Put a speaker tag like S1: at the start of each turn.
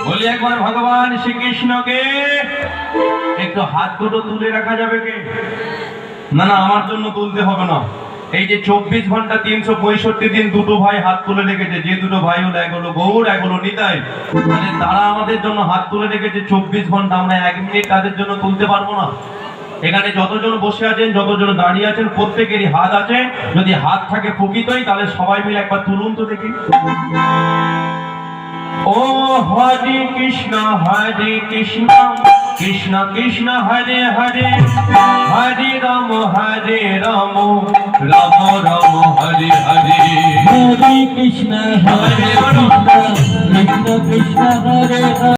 S1: बोलिए एक बार भगवान श्री कृष्ण के एक हाथ दुটো তুলে রাখা যাবে কি না? না, আমার জন্য তুলতে হবে না। এই যে 24 ঘন্টা 365 দিন দুটো ভাই হাত তুলে রেখেছে, যে দুটো ভাই হলো এক হলো গৌর এক হলো নিতাই, মানে তারা আমাদের জন্য হাত তুলে রেখেছে 24 ঘন্টা, আমরা 1 মিনিট তাদের জন্য তুলতে পারবো না? এখানে যতজন বসে আছেন যতজন দাঁড়িয়ে আছেন প্রত্যেকেরই হাত আছে, যদি হাত থাকে প্রকৃতই তাহলে সবাই মিলে একবার তুলুন তো দেখি। ও হরে কৃষ্ণ কৃষ্ণ কৃষ্ণ হরে হরে, হরে রাম রাম রাম হরে হরে।
S2: হরে কৃষ্ণ কৃষ্ণ কৃষ্ণ হরে হরে।